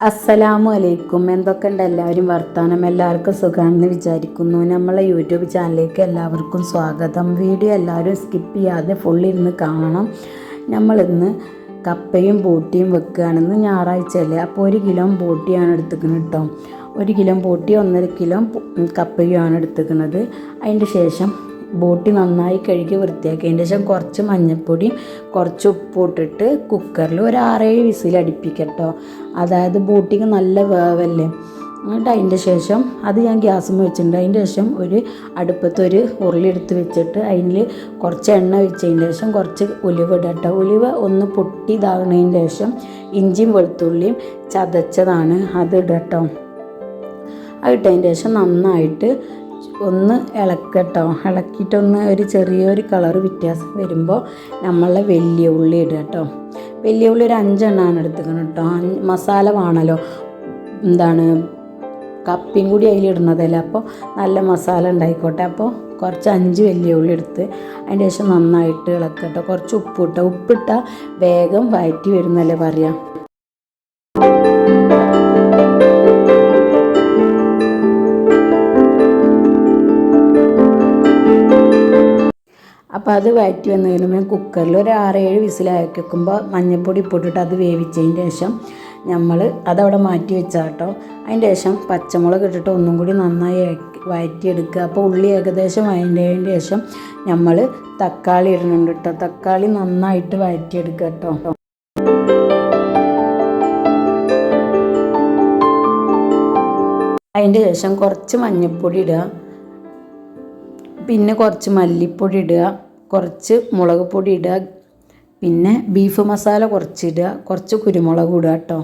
അസ്സലാമു അലൈക്കും. എന്തൊക്കെയുണ്ട് എല്ലാവരും വർത്താനം? എല്ലാവർക്കും സുഖമാണെന്ന് വിചാരിക്കുന്നു. നമ്മളെ യൂട്യൂബ് ചാനലിലേക്ക് എല്ലാവർക്കും സ്വാഗതം. വീഡിയോ എല്ലാവരും സ്കിപ്പ് ചെയ്യാതെ ഫുള്ളിരുന്ന് കാണണം. നമ്മളിന്ന് കപ്പയും ബോട്ടിയും വെക്കുകയാണെന്ന് ഞായറാഴ്ചയല്ലേ, അപ്പോൾ 1 കിലോ ബോട്ടിയാണ് എടുത്തിരിക്കുന്നത് കേട്ടോ. 1 കിലോ ബോട്ടി 1.5 കിലോ കപ്പയുമാണ് എടുത്തിരിക്കുന്നത്. അതിൻ്റെ ശേഷം ബോട്ടി നന്നായി കഴുകി വൃത്തിയാക്കിയതിന് ശേഷം കുറച്ച് മഞ്ഞൾപ്പൊടി കുറച്ച് ഉപ്പ് ഇട്ടിട്ട് കുക്കറിൽ ഒരു 6-7 വിസിൽ അടുപ്പിക്കട്ടോ. അതായത് ബോട്ടിക്ക് നല്ല വേവല്ലേ. എന്നിട്ട് അതിൻ്റെ ശേഷം അത് ഞാൻ ഗ്യാസുമ്മ വെച്ചിട്ടുണ്ട്. അതിൻ്റെ ശേഷം ഒരു അടുപ്പത്ത് ഒരു ഉരുളി എടുത്ത് വെച്ചിട്ട് അതിൽ കുറച്ച് എണ്ണ ഒഴിച്ചതിന് ശേഷം കുറച്ച് ഉലുവ ഇടട്ടോ. ഉലുവ ഒന്ന് പൊട്ടി ഇതാകുന്നതിന് ശേഷം ഇഞ്ചിയും വെളുത്തുള്ളിയും ചതച്ചതാണ് അത് ഇടട്ടോ. അത് ഇട്ടതിന് ശേഷം നന്നായിട്ട് ഒന്ന് ഇളക്കട്ടോ. ഇളക്കിയിട്ടൊന്ന് ഒരു ചെറിയൊരു കളർ വ്യത്യാസം വരുമ്പോൾ നമ്മളെ വലിയ ഉള്ളി ഇടുക കേട്ടോ. വലിയ ഉള്ളി ഒരു 5 എണ്ണമാണ് എടുത്തിരിക്കുന്നത് കേട്ടോ. മസാല വേണമല്ലോ, കപ്പയും കൂടി അതിലിടുന്നതല്ലേ, അപ്പോൾ നല്ല മസാല ഉണ്ടായിക്കോട്ടെ. അപ്പോൾ കുറച്ച് 5 വലിയ ഉള്ളി എടുത്ത് അതിൻ്റെ ശേഷം നന്നായിട്ട് ഇളക്കട്ടോ. കുറച്ച് ഉപ്പിട്ടാൽ വേഗം വഴറ്റി വരുന്നല്ലേ പറയാം. അപ്പോൾ അത് വഴറ്റി വന്നതിന് കുക്കറിൽ ഒരു 6-7 വിസിലാക്കി വെക്കുമ്പോൾ മഞ്ഞൾപ്പൊടി ഇട്ടിട്ട് അത് വേവിച്ചതിന് ശേഷം നമ്മൾ അതവിടെ മാറ്റി വെച്ചാൽ കേട്ടോ. അതിൻ്റെ ശേഷം പച്ചമുളക് ഇട്ടിട്ട് ഒന്നും കൂടി നന്നായി വഴറ്റിയെടുക്കുക. അപ്പോൾ ഉള്ളി ഏകദേശം വഴറ്റിയതിന് ശേഷം നമ്മൾ തക്കാളി ഇടുന്നുണ്ട് കേട്ടോ. തക്കാളി നന്നായിട്ട് വഴറ്റിയെടുക്കുക കേട്ടോ. അതിൻ്റെ ശേഷം കുറച്ച് മഞ്ഞൾപ്പൊടി ഇടുക, പിന്നെ കുറച്ച് മല്ലിപ്പൊടി ഇടുക, കുറച്ച് മുളക് പൊടി ഇടുക, പിന്നെ ബീഫ് മസാല കുറച്ചിടുക, കുറച്ച് കുരുമുളക് ഇടുക കേട്ടോ.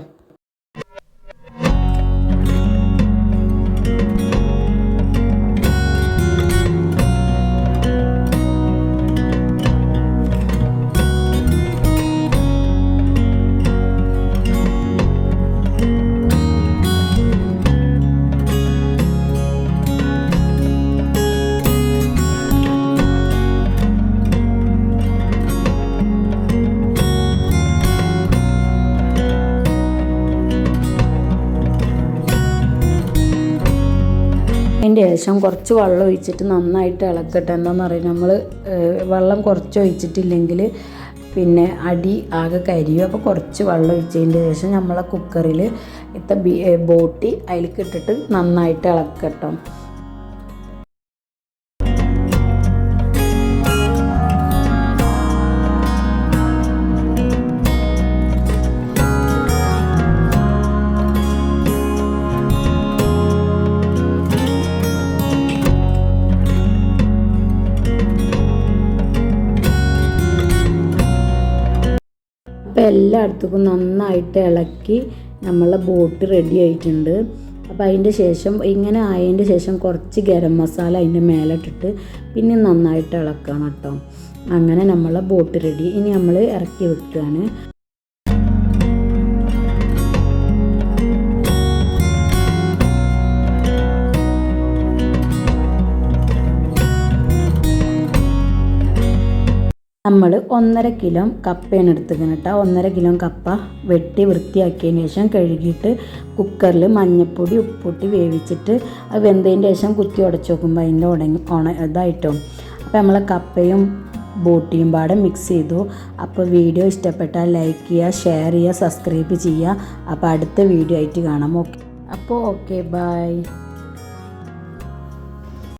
അതിൻ്റെ ശേഷം കുറച്ച് വെള്ളം ഒഴിച്ചിട്ട് നന്നായിട്ട് ഇളക്കട്ടെ. എന്താണെന്ന് പറയുന്നത്, നമ്മൾ വെള്ളം കുറച്ച് ഒഴിച്ചിട്ടില്ലെങ്കിൽ പിന്നെ അടി ആകെ കരിയും. അപ്പോൾ കുറച്ച് വെള്ളം ഒഴിച്ചതിൻ്റെ ശേഷം നമ്മളെ കുക്കറിൽ ബോട്ടി അതിലേക്ക് ഇട്ടിട്ട് നന്നായിട്ട് ഇളക്കട്ടോ. അപ്പോൾ എല്ലായിടത്തേക്കും നന്നായിട്ട് ഇളക്കി നമ്മളെ ബോട്ട് റെഡി ആയിട്ടുണ്ട്. അപ്പോൾ അതിൻ്റെ ശേഷം ഇങ്ങനെ ആയതിൻ്റെ ശേഷം കുറച്ച് ഗരം മസാല അതിൻ്റെ മേലെ ഇട്ടിട്ട് പിന്നെ നന്നായിട്ട് ഇളക്കണം കേട്ടോ. അങ്ങനെ നമ്മളെ ബോട്ട് റെഡി. ഇനി നമ്മൾ ഇറക്കി വെക്കുകയാണ്. നമ്മൾ 1.5 കിലോ കപ്പയാണ് എടുത്തിരിക്കുന്നത് കേട്ടോ. 1.5 കിലോ കപ്പ വെട്ടി വൃത്തിയാക്കിയതിന് ശേഷം കഴുകിയിട്ട് കുക്കറിൽ മഞ്ഞൾപ്പൊടി ഉപ്പിട്ട് വേവിച്ചിട്ട് അത് വെന്തതിൻ്റെ ശേഷം കുത്തി ഉടച്ച് നോക്കുമ്പോൾ അതിൻ്റെ ഇതായിട്ടോ. അപ്പോൾ നമ്മൾ കപ്പയും ബോട്ടിയും പാടെ മിക്സ് ചെയ്തു. അപ്പോൾ വീഡിയോ ഇഷ്ടപ്പെട്ടാൽ ലൈക്ക് ചെയ്യുക, ഷെയർ ചെയ്യുക, സബ്സ്ക്രൈബ് ചെയ്യുക. അപ്പോൾ അടുത്ത വീഡിയോ ആയിട്ട് കാണാം. Okay, by.